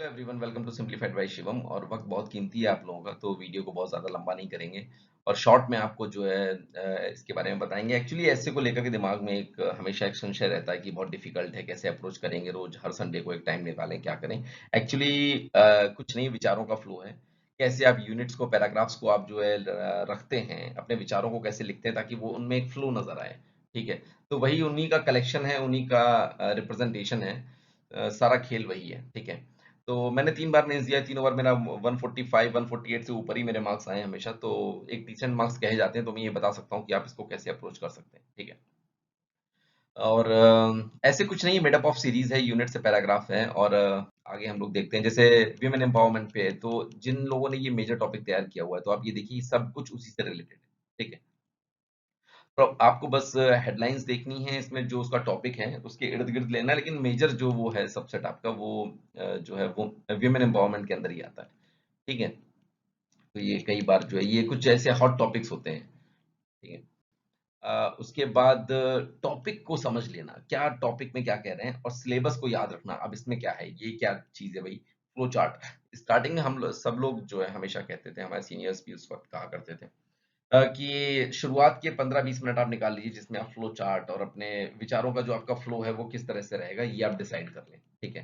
Hello everyone, welcome to simplified by Shivam. और वक्त बहुत कीमती है आप लोगों का, तो वीडियो को बहुत ज़्यादा लंबा नहीं करेंगे और शॉर्ट में आपको जो है इसके बारे में बताएंगे। एक्चुअली ऐसे को लेकर के दिमाग में एक हमेशा एक संशय रहता है कि बहुत डिफिकल्ट है, कैसे अप्रोच करेंगे, रोज हर संडे को एक टाइम निकालें, क्या करें। एक्चुअली कुछ नहीं, विचारों का फ्लो है। कैसे आप यूनिट्स को, पैराग्राफ्स को आप जो है रखते हैं, अपने विचारों को कैसे लिखते हैं ताकि वो उनमें एक फ्लो नजर आए। ठीक है, तो वही उन्हीं का कलेक्शन है, उन्हीं का रिप्रेजेंटेशन है। सारा खेल वही है। ठीक है, तो मैंने 3 बार मेंस दिया है, तीनों बार मेरा 145 148 से ऊपर ही मेरे मार्क्स आए हमेशा, तो एक डिसेंट मार्क्स कहे जाते हैं। तो मैं ये बता सकता हूँ कि आप इसको कैसे अप्रोच कर सकते हैं। ठीक है, और ऐसे कुछ नहीं, मेड अप ऑफ सीरीज है, यूनिट से पैराग्राफ है। और आगे हम लोग देखते हैं, जैसे विमेन एम्पावरमेंट पे है, तो जिन लोगों ने ये मेजर टॉपिक तैयार किया हुआ है, तो आप ये देखिए सब कुछ उसी से रिलेटेड है। ठीक है, तो आपको बस हेडलाइंस देखनी है, इसमें जो उसका टॉपिक है उसके इर्द गिर्द लेना है, लेकिन मेजर जो वो है सबसेट आपका, वो जो है वो विमेन एम्पावरमेंट के अंदर ही आता है। ठीक है, तो ये कई बार जो है ये कुछ ऐसे हॉट टॉपिक्स होते हैं। ठीक है, उसके बाद टॉपिक को समझ लेना, क्या टॉपिक में क्या कह रहे हैं, और सिलेबस को याद रखना। अब इसमें क्या है, ये क्या चीज है भाई, फ्लो चार्ट। स्टार्टिंग में सब लोग जो है हमेशा कहते थे, हमारे सीनियर्स भी उस वक्त कहा करते थे कि शुरुआत के 15-20 मिनट आप निकाल लीजिए, जिसमें आप फ्लो चार्ट और अपने विचारों का जो आपका फ्लो है वो किस तरह से रहेगा, ये आप डिसाइड कर लें। ठीक है,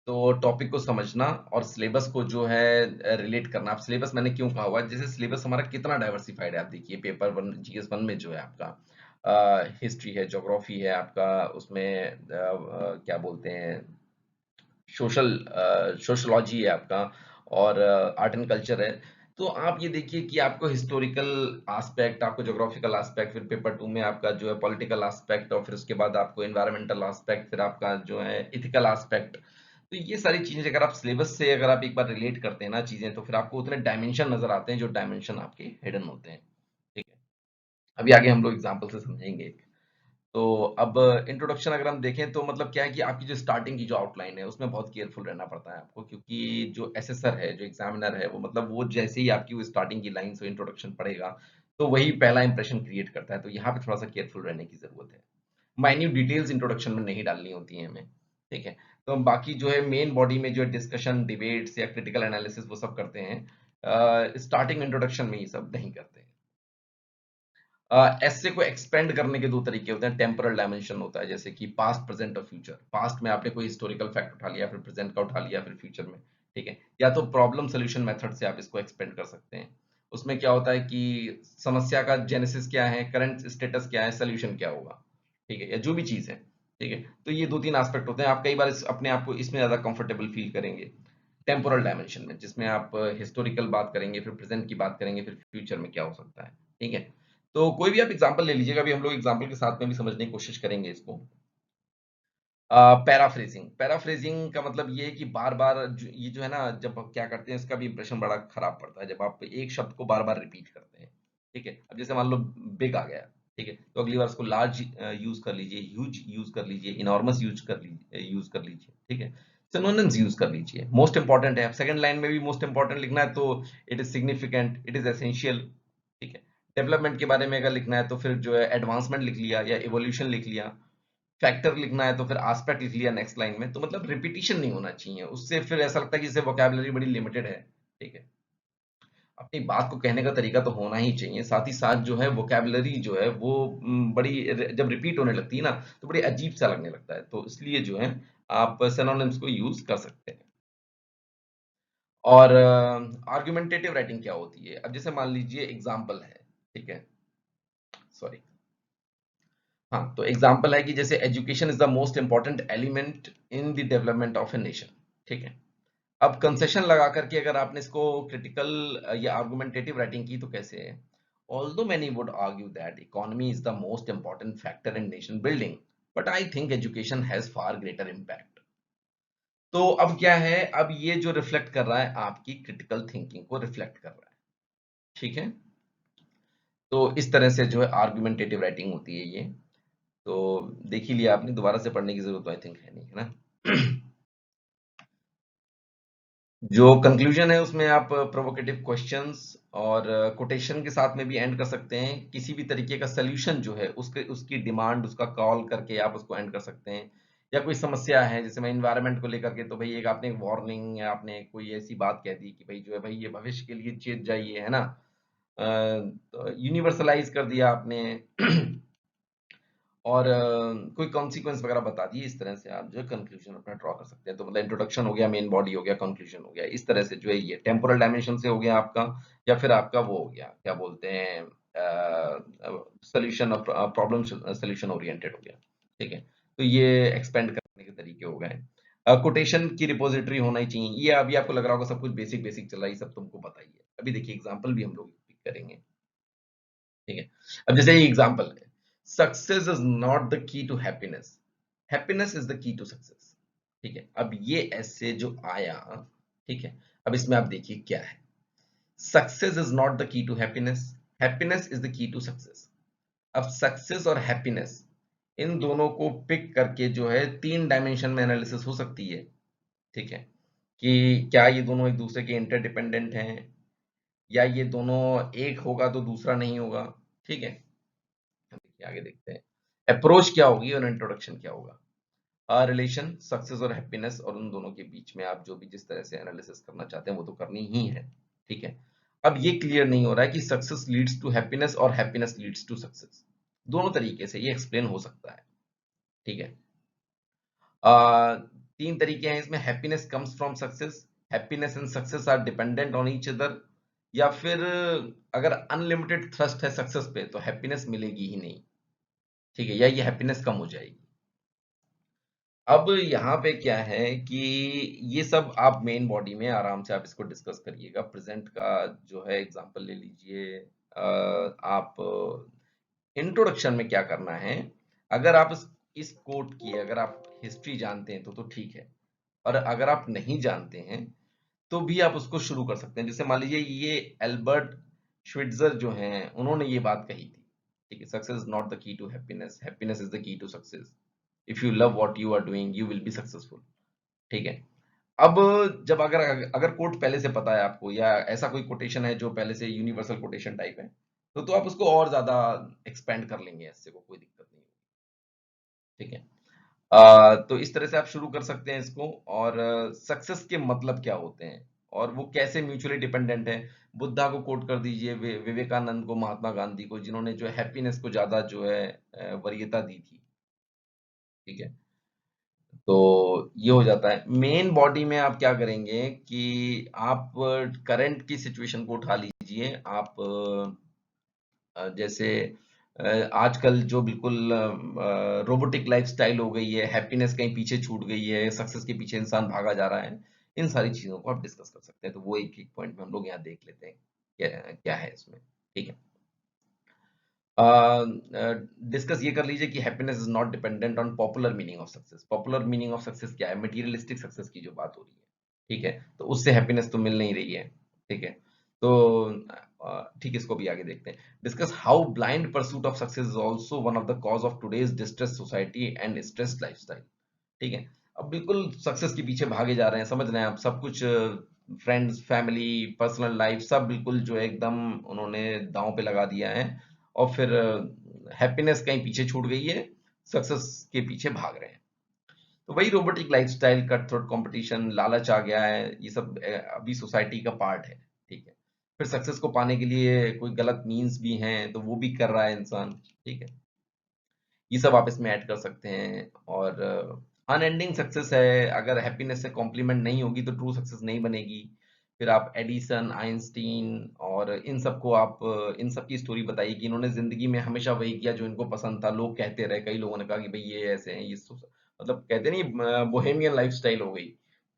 तो टॉपिक को समझना और सिलेबस को जो है रिलेट करना। आप सिलेबस मैंने क्यों कहा हुआ है, जैसे सिलेबस हमारा कितना डाइवर्सिफाइड है, आप देखिए पेपर वन जीएस वन में जो है आपका हिस्ट्री है, ज्योग्राफी है आपका, उसमें क्या बोलते हैं, सोशलॉजी है आपका, और आर्ट एंड कल्चर है। तो आप ये देखिए कि आपको हिस्टोरिकल एस्पेक्ट, आपको ज्योग्राफिकल एस्पेक्ट, फिर पेपर टू में आपका जो है पॉलिटिकल एस्पेक्ट, और फिर उसके बाद आपको एनवायरमेंटल एस्पेक्ट, फिर आपका जो है इथिकल एस्पेक्ट। तो ये सारी चीजें अगर आप सिलेबस से अगर आप एक बार रिलेट करते हैं ना चीजें, तो फिर आपको उतने डायमेंशन नजर आते हैं जो डायमेंशन आपके हिडन होते हैं। ठीक है, अभी आगे हम लोग एग्जाम्पल से समझेंगे। तो अब इंट्रोडक्शन अगर हम देखें, तो मतलब क्या है कि आपकी जो स्टार्टिंग की जो आउटलाइन है उसमें बहुत केयरफुल रहना पड़ता है आपको, क्योंकि जो एसेसर है, जो एग्जामिनर है, वो मतलब वो जैसे ही आपकी वो स्टार्टिंग की लाइन से इंट्रोडक्शन पढ़ेगा, तो वही पहला इंप्रेशन क्रिएट करता है। तो यहाँ पे थोड़ा सा केयरफुल रहने की जरूरत है। माइन्यूट डिटेल्स इंट्रोडक्शन में नहीं डालनी होती है हमें। ठीक है, तो हम बाकी जो है मेन बॉडी में जो डिस्कशन, डिबेट्स या क्रिटिकल एनालिसिस वो सब करते हैं, स्टार्टिंग इंट्रोडक्शन में ये सब नहीं करते हैं। ऐसे को एक्सपेंड करने के दो तरीके होते हैं। टेम्पोरल डायमेंशन होता है, जैसे कि पास्ट, प्रेजेंट और फ्यूचर। पास्ट में आपने कोई हिस्टोरिकल फैक्ट उठा लिया, फिर प्रेजेंट का उठा लिया, फिर फ्यूचर में। ठीक है, या तो प्रॉब्लम सोल्यूशन मेथड से आप इसको एक्सपेंड कर सकते हैं। उसमें क्या होता है कि समस्या का जेनेसिस क्या है, करंट स्टेटस क्या है, सोल्यूशन क्या होगा। ठीक है, या जो भी चीज है। ठीक है, तो ये दो तीन एस्पेक्ट होते हैं। आप कई बार अपने आप को इसमें ज्यादा कंफर्टेबल फील करेंगे टेम्पोरल डायमेंशन में, जिसमें आप हिस्टोरिकल बात करेंगे, फिर प्रेजेंट की बात करेंगे, फिर फ्यूचर में क्या हो सकता है। ठीक है, तो कोई भी आप एग्जांपल ले लीजिएगा, अभी हम लोग एग्जांपल के साथ में भी समझने की कोशिश करेंगे इसको। पैराफ्रेजिंग, पैराफ्रेजिंग का मतलब ये है कि बार बार ये जो है ना, जब आप क्या करते हैं, इसका भी इंप्रेशन बड़ा खराब पड़ता है जब आप एक शब्द को बार बार रिपीट करते हैं। ठीक है, अब जैसे मान लो बिग आ गया। ठीक है, तो अगली बार उसको लार्ज यूज कर लीजिए, ह्यूज यूज कर लीजिए, इनॉर्मस यूज कर लीजिए। ठीक है, सिनोनिम्स यूज कर लीजिए। मोस्ट इंपॉर्टेंट है, सेकंड लाइन में भी मोस्ट इंपॉर्टेंट लिखना है, तो it is significant, it is essential. ठीक है, डेवलपमेंट के बारे में अगर लिखना है, तो फिर जो है एडवांसमेंट लिख लिया या इवोल्यूशन लिख लिया। फैक्टर लिखना है तो फिर एस्पेक्ट लिख लिया नेक्स्ट लाइन में। तो मतलब रिपीटिशन नहीं होना चाहिए, उससे फिर ऐसा लगता है कि इससे वोकैबुलरी बड़ी लिमिटेड है। ठीक है, अपनी बात को कहने का तरीका तो होना ही चाहिए, साथ ही साथ जो है वोकैबुलरी जो है वो बड़ी जब रिपीट होने लगती है ना, तो बड़ी अजीब सा लगने लगता है। तो इसलिए जो है आप सिनोनिम्स को यूज कर सकते हैं। और आर्गुमेंटेटिव राइटिंग क्या होती है, अब जैसे मान लीजिए एग्जाम्पल है। ठीक है, सॉरी, हाँ, तो एग्जाम्पल है कि जैसे education is the most important element in the development of a nation. ठीक है, अब कंसेशन लगा करके अगर आपने इसको क्रिटिकल या आर्गुमेंटेटिव राइटिंग की, तो कैसे है, although many would argue that economy is the most important factor in nation building, but I think education has far greater impact. तो अब क्या है, अब ये जो रिफ्लेक्ट कर रहा है आपकी क्रिटिकल थिंकिंग को रिफ्लेक्ट कर रहा है। ठीक है, तो इस तरह से जो है आर्गुमेंटेटिव राइटिंग होती है ये। तो देख ही लिया आपने, दोबारा से पढ़ने की जरूरत आई थिंक है नहीं, है ना। जो कंक्लूजन है उसमें आप प्रोवोकेटिव क्वेश्चंस और कोटेशन के साथ में भी एंड कर सकते हैं। किसी भी तरीके का सोल्यूशन जो है उसके उसकी डिमांड, उसका कॉल करके आप उसको एंड कर सकते हैं। या कोई समस्या है, जैसे मैं एनवायरनमेंट को लेकर के, तो भाई एक आपने वार्निंग या आपने कोई ऐसी बात कह दी कि भाई जो है भाई ये भविष्य के लिए चेत जाइए, है ना? तो यूनिवर्सलाइज़ कर दिया आपने और कोई कॉन्सिक्वेंस वगैरह बता दिए, इस तरह से आप जो है कंक्लूजन अपना ड्रॉ कर सकते हैं। तो मतलब इंट्रोडक्शन हो गया, मेन बॉडी हो गया, कंक्लूजन हो गया। इस तरह से जो है ये टेम्पोरल डायमेंशन से हो गया आपका, या फिर आपका वो हो गया, क्या बोलते हैं, solution of problem solution oriented हो गया। ठीक है? तो ये एक्सपेंड करने के तरीके हो गए। कोटेशन की रिपॉजिटरी होना ही चाहिए। ये अभी आपको लग रहा होगा सब कुछ बेसिक बेसिक चल रहा है, ये सब तुमको पता ही है। अभी देखिए एग्जांपल भी हम लोग पिक करेंगे। ठीक है? अब जैसे ये एग्जांपल है, success is not the key to happiness, happiness is the key to success. ठीक है? अब ये ऐसे जो आया, ठीक है? अब इसमें आप देखिए क्या है, success is not the key to happiness, happiness is the key to success. अब सक्सेस और हैप्पीनेस, इन दोनों को पिक करके जो है 3 डायमेंशन में एनालिसिस हो सकती है। ठीक है? कि क्या ये दोनों एक दूसरे के इंटरडिपेंडेंट हैं, या ये दोनों एक होगा तो दूसरा नहीं होगा। ठीक है? देखिए आगे देखते हैं, अप्रोच क्या होगी और इंट्रोडक्शन क्या होगा। रिलेशन सक्सेस और हैप्पीनेस, और उन दोनों के बीच में आप जो भी जिस तरह से एनालिसिस करना चाहते हैं वो तो करनी ही है। ठीक है? अब ये क्लियर नहीं हो रहा है कि सक्सेस लीड्स टू हैप्पीनेस और हैप्पीनेस लीड्स टू सक्सेस, दोनों तरीके से ये एक्सप्लेन हो सकता है। ठीक है? आ, 3 तरीके हैं इसमें, happiness comes from success, happiness and success are dependent on each other, या फिर अगर अनलिमिटेड थ्रस्ट है सक्सेस पे तो हैप्पीनेस मिलेगी ही नहीं। ठीक है? या ये हैप्पीनेस कम हो जाएगी। अब यहाँ पे क्या है कि ये सब आप मेन बॉडी में आराम से आप इसको डिस्कस करिएगा। प्रेजेंट का जो है एग्जांपल ले लीजिए। आप इंट्रोडक्शन में क्या करना है, अगर आप इस कोट की अगर आप हिस्ट्री जानते हैं तो ठीक है, और अगर आप नहीं जानते हैं तो भी आप उसको शुरू कर सकते हैं। जैसे मान लीजिए ये एल्बर्ट श्विट्जर जो हैं उन्होंने ये बात कही थी। ठीक है? Success is not the key to happiness, happiness is the key to success. If you love what you are doing you will be successful. ठीक है? अब जब अगर अगर कोट पहले से पता है आपको, या ऐसा कोई कोटेशन है जो पहले से यूनिवर्सल कोटेशन टाइप है, तो आप उसको और ज्यादा एक्सपेंड कर लेंगे, ऐसे को कोई दिक्कत नहीं। ठीक है? तो इस तरह से आप शुरू कर सकते हैं इसको। और सक्सेस के मतलब क्या होते हैं और वो कैसे म्यूचुअली डिपेंडेंट है। बुद्धा को कोट कर दीजिए, विवेकानंद को, महात्मा गांधी को, जिन्होंने जो है हैप्पीनेस को ज्यादा जो है वरीयता दी थी। ठीक है? तो ये हो जाता है। मेन बॉडी में आप क्या करेंगे कि आप करंट की सिचुएशन को उठा लीजिए। आप जैसे आजकल जो बिल्कुल रोबोटिक लाइफस्टाइल हो गई है, हैप्पीनेस कहीं पीछे छूट गई है, सक्सेस के पीछे इंसान भागा जा रहा है, इन सारी चीजों को आप डिस्कस कर सकते हैं। तो वो एक एक पॉइंट में हम लोग यहाँ देख लेते हैं क्या क्या है इसमें। ठीक है? डिस्कस ये कर लीजिए कि happiness is not dependent on popular meaning of success. Popular meaning of success क्या है, मटेरियलिस्टिक सक्सेस की जो बात हो रही है। ठीक है? तो उससे हैप्पीनेस तो मिल नहीं रही है। ठीक है? तो ठीक है, इसको भी आगे देखते हैं। Discuss how blind pursuit of success is also one of the cause of today's distress society and stressed lifestyle. ठीक है? अब बिल्कुल सक्सेस के पीछे भागे जा रहे हैं, समझ रहे हैं आप, सब कुछ फ्रेंड्स, फैमिली, पर्सनल लाइफ सब बिल्कुल जो है एकदम उन्होंने दांव पे लगा दिया है, और फिर हैप्पीनेस कहीं पीछे छूट गई है, सक्सेस के पीछे भाग रहे हैं। तो वही robotic lifestyle, cut throat competition, लालच आ गया है, ये सब अभी सोसाइटी का पार्ट है। ठीक है? फिर सक्सेस को पाने के लिए कोई गलत मीन्स भी हैं तो वो भी कर रहा है इंसान। ठीक है? ये सब आप इसमें ऐड कर सकते हैं। और अनएंडिंग सक्सेस है, अगर हैप्पीनेस से कॉम्प्लीमेंट नहीं होगी तो ट्रू सक्सेस नहीं बनेगी। फिर आप एडिसन, आइंस्टीन और इन सबको आप इन सब की स्टोरी बताइए कि इन्होंने जिंदगी में हमेशा वही किया जो इनको पसंद था। लोग कहते रहे, कई लोगों ने कहा कि भाई ये ऐसे हैं, मतलब कहते नहीं, बोहेमियन लाइफस्टाइल हो गई।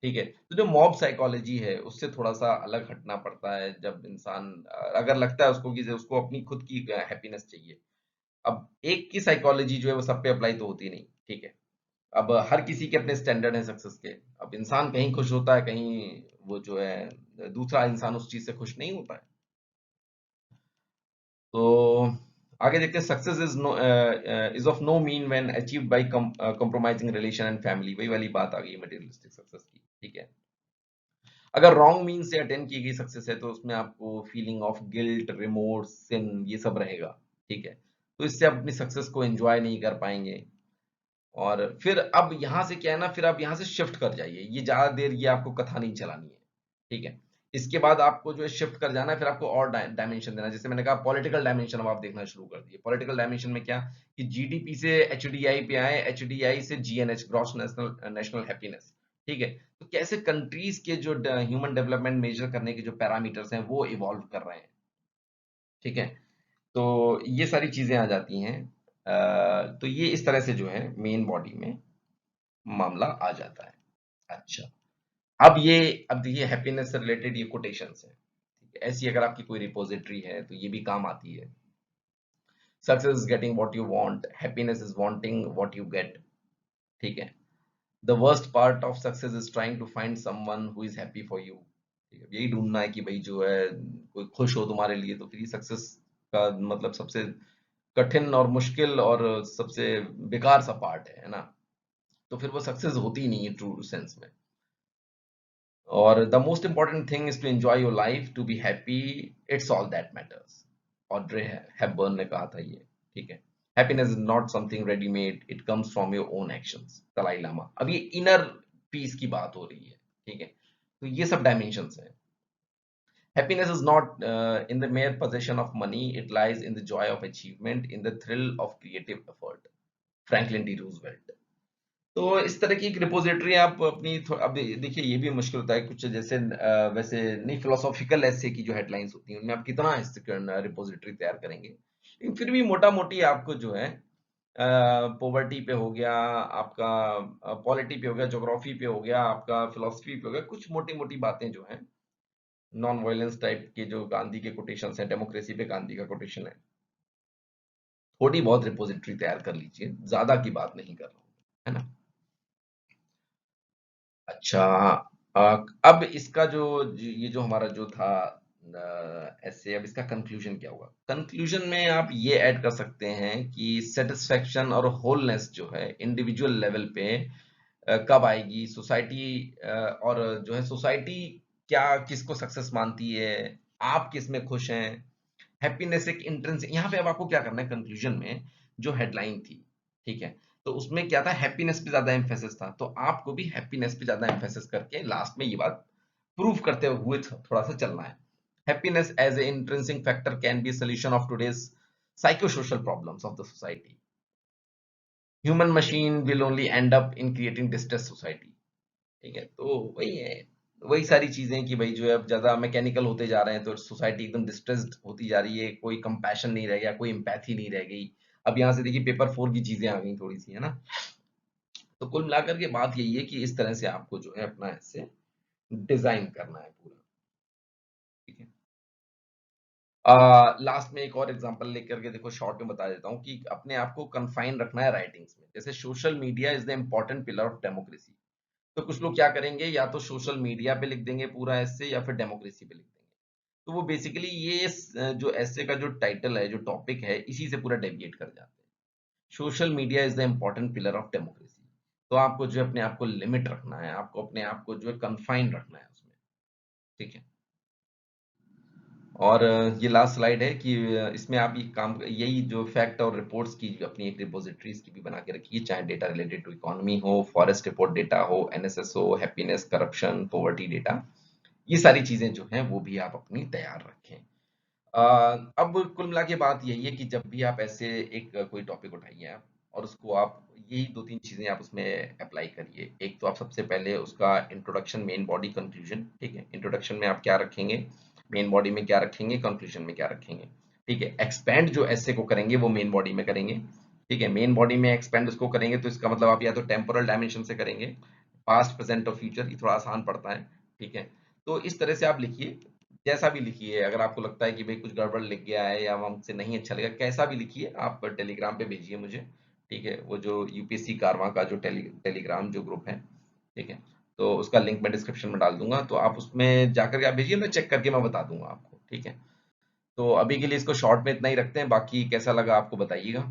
ठीक है? तो जो मॉब साइकोलॉजी है उससे थोड़ा सा अलग हटना पड़ता है, जब इंसान अगर लगता है उसको कि उसको अपनी खुद की हैप्पीनेस चाहिए। अब एक की साइकोलॉजी जो है वो सब पे अप्लाई तो होती नहीं। ठीक है? अब हर किसी के अपने स्टैंडर्ड हैं सक्सेस के। अब इंसान कहीं खुश होता है, कहीं वो जो है दूसरा इंसान उस चीज से खुश नहीं होता है। तो आगे देखते हैं, success is of no mean when achieved by compromising relation and family. वही वाली बात आ गई मटेरियलिस्टिक सक्सेस की। ठीक है? अगर रॉन्ग मीन से अटेन की गई सक्सेस है तो उसमें आपको फीलिंग ऑफ गिल्ट, रिमोर्स, सिन, ये सब रहेगा। ठीक है? तो इससे आप अपनी सक्सेस को एंजॉय नहीं कर पाएंगे। और फिर अब यहाँ से क्या है ना, फिर आप यहाँ से शिफ्ट कर जाइए, ये ज़्यादा देर ये आपको कथा नहीं चलानी है, ठीक है? इसके बाद आपको जो है शिफ्ट कर जाना है, फिर आपको और डायमेंशन देना है। जैसे मैंने कहा पॉलिटिकल डायमेंशन अब आप देखना शुरू कर दिए। पॉलिटिकल डायमेंशन में क्या कि जीडीपी से एचडीआई पे आए, एचडीआई से GNH, gross national national happiness, ठीक है? तो कैसे कंट्रीज के जो ह्यूमन डेवलपमेंट मेजर करने के जो पैरामीटर्स हैं वो इवॉल्व कर रहे हैं, ठीक है? तो ये सारी चीजें आ जाती हैं। तो ये इस तरह से जो है मेन बॉडी में मामला आ जाता है। अच्छा, अब ये अब देखिए हैप्पीनेस से रिलेटेड ये कोटेशंस हैं। ठीक है, ऐसी अगर आपकी कोई रिपोजिटरी है तो ये भी काम आती है। Success is getting what you want, happiness is wanting what you get, ठीक है? The worst part of success is trying to find someone who is happy for you. ठीक है, यही ढूंढना है कि भाई जो है कोई खुश हो तुम्हारे लिए, तो फिर ये सक्सेस का मतलब सबसे कठिन और मुश्किल और सबसे बेकार सा पार्ट है ना? तो फिर वो सक्सेस होती ही नहीं है ट्रू सेंस में। और the most important thing is to enjoy your life, to be happy, it's all that matters. Audrey Hepburn ने कहा था ये, ठीक है? Happiness is not something readymade, it comes from your own actions, Dalai Lama. अब ये inner peace की बात हो रही है, ठीक है? तो ये सब डायमेंशंस हैं। Happiness is not in the mere possession of money, it lies in the joy of achievement, in the thrill of creative effort. Franklin D Roosevelt. तो इस तरह की एक रिपोजिटरी आप अपनी अब देखिए ये भी मुश्किल होता है कुछ, जैसे वैसे नहीं, फिलोसॉफिकल ऐसे की जो हेडलाइंस होती हैं उनमें आप कितना रिपोजिटरी तैयार करेंगे, लेकिन फिर भी मोटा मोटी आपको जो है पॉवर्टी पे हो गया आपका, पॉलिटी पे हो गया, ज्योग्राफी पे हो गया आपका, फिलोसफी पे हो गया, कुछ मोटी मोटी बातें जो हैं नॉन वायलेंस टाइप के जो गांधी के कोटेशंस हैं, डेमोक्रेसी पे गांधी का कोटेशन है, थोड़ी बहुत रिपोजिटरी तैयार कर लीजिए, ज्यादा की बात नहीं कर रहा हूँ, है ना? अच्छा, अब इसका जो ये जो हमारा जो था ऐसे, अब इसका कंक्लूजन क्या होगा? कंक्लूजन में आप ये ऐड कर सकते हैं कि सेटिस्फेक्शन और होलनेस जो है इंडिविजुअल लेवल पे कब आएगी सोसाइटी, और जो है सोसाइटी क्या किसको सक्सेस मानती है, आप किस में खुश हैं? हैप्पीनेस एक इंट्रिंसिक, यहाँ पे अब आपको क्या करना है कंक्लूजन में, जो हेडलाइन थी, ठीक है? तो उसमें क्या था, हैप्पीनेस पे ज्यादा एम्फेसिस था, तो आपको भी हैप्पीनेस पे ज्यादा एम्फेसिस करके लास्ट में ये बात प्रूव करते हुए थोड़ा सा चलना है। Happiness as a intrinsic factor can be solution of today's psychosocial problems of the society. Human machine will only end up in creating distressed society. ठीक है, तो वही है, वही सारी चीजें कि भाई जो है अब ज्यादा मैकेनिकल होते जा रहे हैं तो सोसाइटी एकदम डिस्ट्रेस्ड होती जा रही है, कोई कंपैशन नहीं रह गया, कोई एम्पैथी नहीं रह गई। अब यहाँ से देखिए पेपर 4 की चीजें आ गई थोड़ी सी, है ना? तो कुल मिलाकर के बात यही है कि इस तरह से आपको जो है अपना ऐसे डिजाइन करना है पूरा, ठीक है? लास्ट में एक और एग्जांपल लेकर के देखो, शॉर्ट में बता देता हूँ कि अपने आप को कन्फाइन रखना है राइटिंग्स में। जैसे social media is the important pillar of democracy, तो कुछ लोग क्या करेंगे, या तो सोशल मीडिया पे लिख देंगे पूरा ऐसे, या फिर डेमोक्रेसी पे लिख देंगे। तो वो बेसिकली ये जो ऐसे का जो टाइटल है, जो टॉपिक है, इसी से पूरा डेविएट कर जाते हैं। Social media is the important pillar of democracy. तो आपको जो है अपने आप को लिमिट रखना है, आपको अपने आप को जो है कन्फाइन रखना है उसमें, ठीक है? और ये लास्ट स्लाइड है कि इसमें आप ये काम, यही जो फैक्ट और रिपोर्ट्स की जो अपनी एक रिपोजिटरीज की भी बना के रखिए, चाहे डेटा रिलेटेड टू इकोनॉमी हो, फॉरेस्ट रिपोर्ट डेटा हो, एनएसएस हो, हैप्पीनेस, करप्शन, पॉवर्टी डेटा, ये सारी चीजें जो हैं वो भी आप अपनी तैयार रखें। अब कुल मिला के बात यही है कि जब भी आप ऐसे एक कोई टॉपिक उठाइए आप, और उसको आप यही 2-3 चीजें आप उसमें अप्लाई करिए। एक तो आप सबसे पहले उसका इंट्रोडक्शन, मेन बॉडी, कंक्लूजन, ठीक है? इंट्रोडक्शन में आप क्या रखेंगे, मेन बॉडी में क्या रखेंगे, कंक्लूजन में क्या रखेंगे, ठीक है? एक्सपेंड जो ऐसे को करेंगे वो मेन बॉडी में करेंगे, ठीक है? मेन बॉडी में एक्सपेंड उसको करेंगे तो इसका मतलब आप या तो टेम्पोरल डायमेंशन से करेंगे, पास्ट, प्रेजेंट और फ्यूचर, ये थोड़ा आसान पड़ता है, ठीक है? तो इस तरह से आप लिखिए, जैसा भी लिखिए। अगर आपको लगता है कि भाई कुछ गड़बड़ लिख गया है या हमसे नहीं अच्छा लगा, कैसा भी लिखिए, आप टेलीग्राम पे भेजिए मुझे, ठीक है? वो जो यूपीएससी कारवां का जो टेलीग्राम जो ग्रुप है, ठीक है? तो उसका लिंक मैं डिस्क्रिप्शन में डाल दूंगा, तो आप उसमें जाकर के आप भेजिए, मैं चेक करके मैं बता दूंगा आपको, ठीक है? तो अभी के लिए इसको शॉर्ट में इतना ही रखते हैं, बाकी कैसा लगा आपको बताइएगा,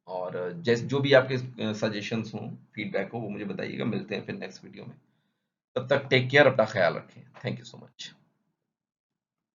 और जैसे जो भी आपके सजेशंस हों, फीडबैक हो, वो मुझे बताइएगा। मिलते हैं फिर नेक्स्ट वीडियो में, तब तक टेक केयर, अपना ख्याल रखें। Thank you so much.